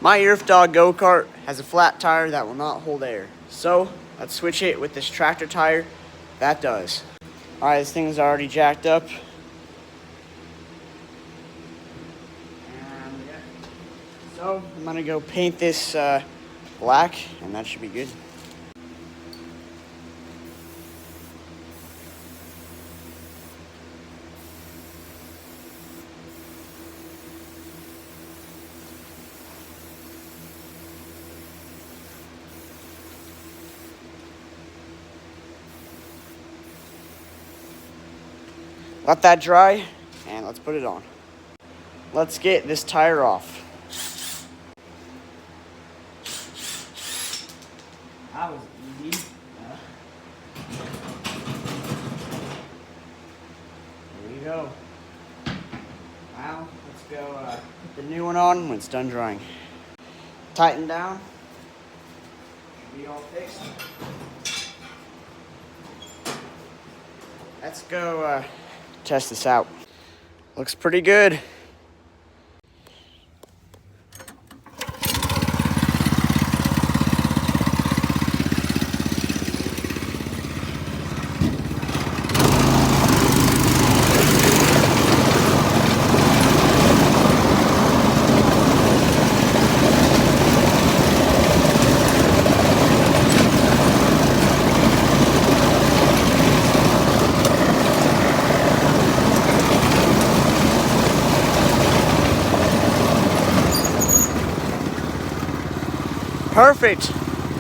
My Yerf Dog go-kart has a flat tire that will not hold air. So let's switch it with this tractor tire that does. All right, this thing's already jacked up. So I'm gonna go paint this black, and that should be good. Let that dry, and let's put it on. Let's get this tire off. That was easy. There you go. Now, let's go put the new one on when it's done drying. Tighten down. Should be all fixed. Let's go test this out. Looks pretty good. Perfect.